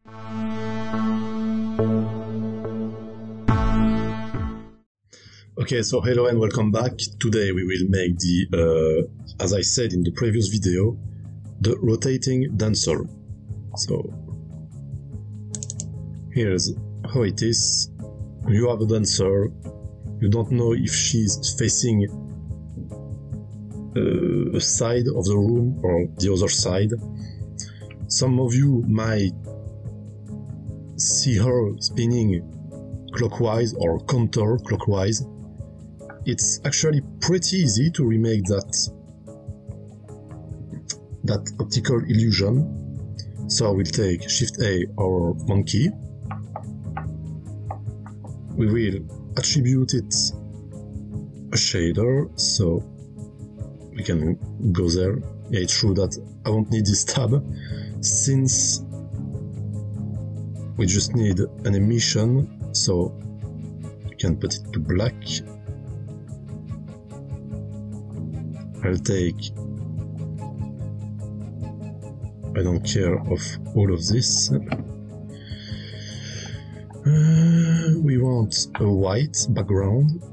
Okay, so hello and welcome back. Today we will make the, as I said in the previous video, the rotating dancer. So here's how it is. You have a dancer, you don't know if she's facing a side of the room or the other side. Some of you might see her spinning clockwise or counterclockwise. It's actually pretty easy to remake that optical illusion. So we'll take Shift A, our monkey. We will attribute it a shader, so we can go there. Yeah, it's true that I won't need this tab, since we just need an emission, so you can put it to black. I'll take, I don't care of all of this. We want a white background.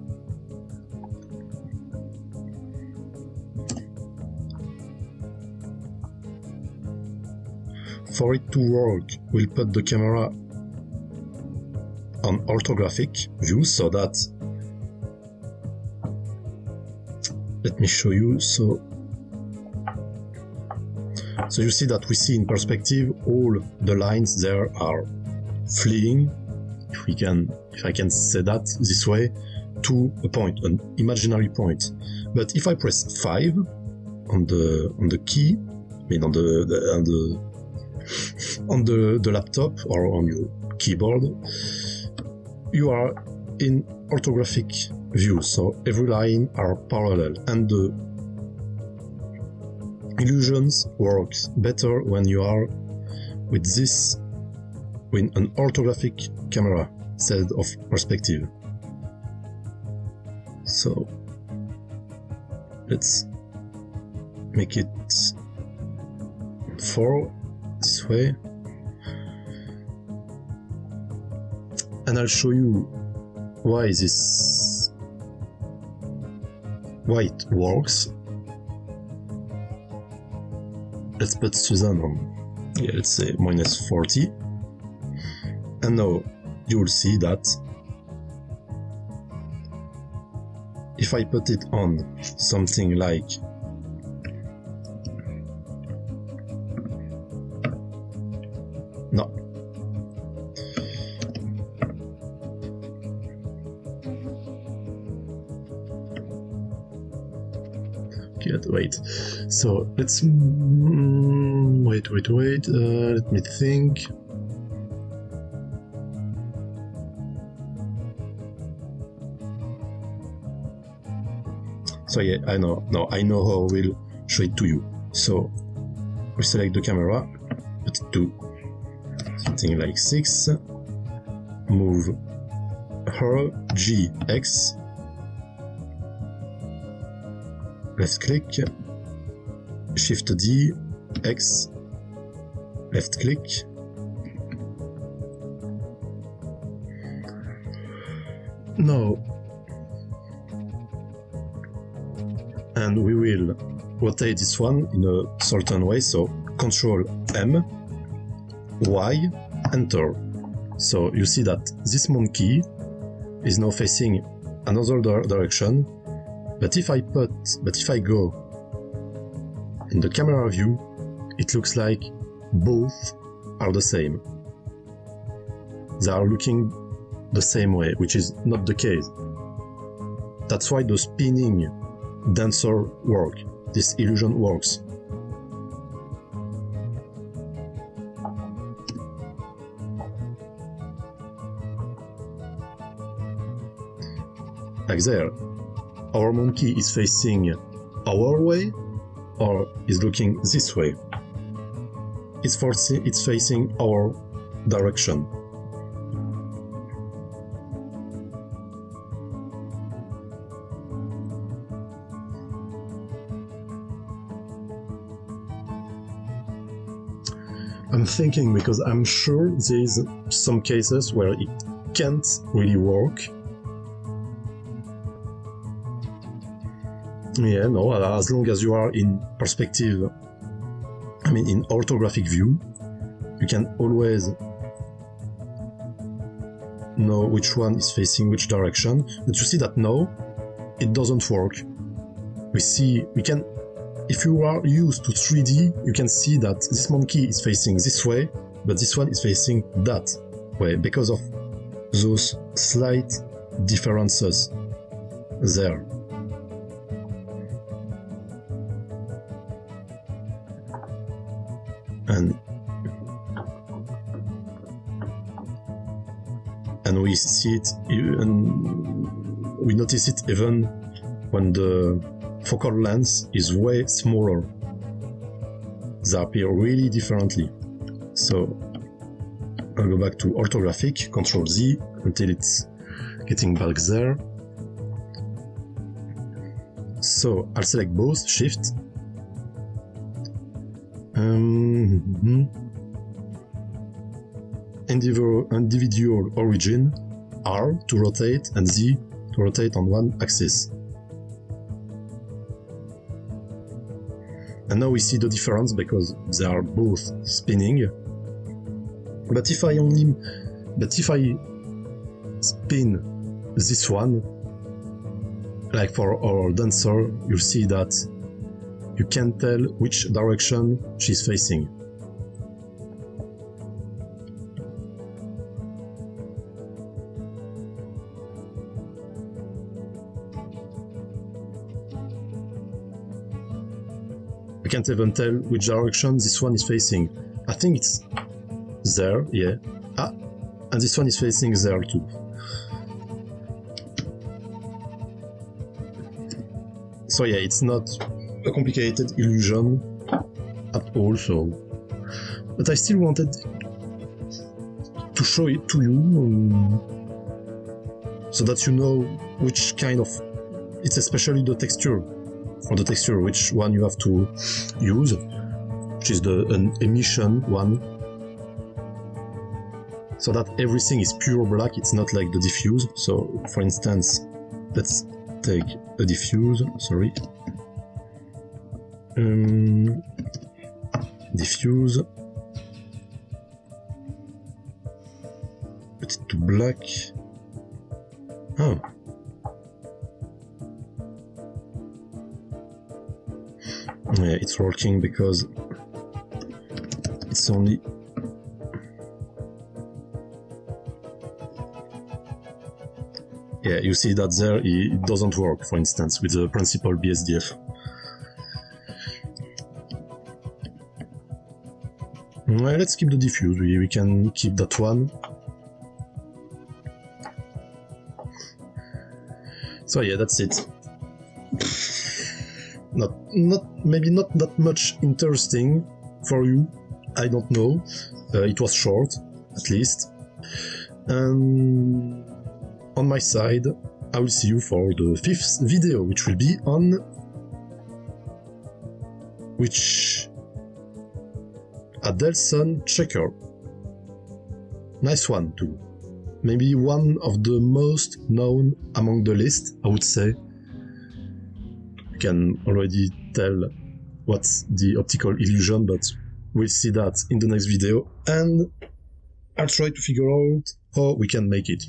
For it to work, we'll put the camera on orthographic view so that, let me show you. So you see that we see in perspective all the lines there are fleeing, if I can say that this way, to a point, an imaginary point. But if I press 5 on the key, I mean on the laptop or on your keyboard, you are in orthographic view, so every line are parallel, and the illusions works better when you are with this, with an orthographic camera instead of perspective. So let's make it 4 this way, and I'll show you why it works. Let's put Susan on, yeah, let's say -40, and now you will see that if I put it on something like no. Wait, so let's wait, let me think. So yeah, I know how I will show it to you. So we select the camera, put it to something like 6, move her G, X, left click, Shift D, X, left click. Now, and we will rotate this one in a certain way, so Control M, Y, Enter. So you see that this monkey is now facing another direction. But if I go in the camera view, it looks like both are the same. They are looking the same way, which is not the case. That's why the spinning dancer works. This illusion works. Like there. Our monkey is facing our way or is looking this way. It's facing our direction. I'm thinking because I'm sure there is some cases where it can't really work. Yeah, no, as long as you are in perspective, I mean in orthographic view, you can always know which one is facing which direction. But you see that now, it doesn't work. We can, if you are used to 3D, you can see that this monkey is facing this way, but this one is facing that way, because of those slight differences there. And we see it, and we notice it even when the focal length is way smaller. They appear really differently. So I'll go back to orthographic, Ctrl Z until it's getting back there. So I'll select both, Shift. Individual origin, R to rotate, and Z to rotate on one axis. And now we see the difference because they are both spinning. But if I spin this one, like for our dancer, you'll see that you can't tell which direction she's facing. I can't even tell which direction this one is facing. I think it's there, yeah. Ah, and this one is facing there too. So yeah, it's not a complicated illusion at all, so... But I still wanted to show it to you, so that you know which kind of... It's especially the texture. For the texture, which one you have to use, which is an emission one, so that everything is pure black, it's not like the diffuse. So for instance, let's take a diffuse, sorry, diffuse, put it to black. Oh. Yeah, it's working because it's only... Yeah, you see that there it doesn't work, for instance, with the principal BSDF. Well, let's keep the diffuse, we can keep that one. So yeah, that's it. Maybe not that much interesting for you, I don't know. It was short, at least. And on my side, I will see you for the 5th video, which will be on... Adelson Checker. Nice one too. Maybe one of the most known among the list, I would say. Can already tell what's the optical illusion, but we'll see that in the next video, and I'll try to figure out how we can make it.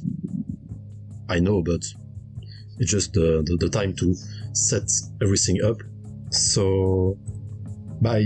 I know, but it's just the time to set everything up. So, bye!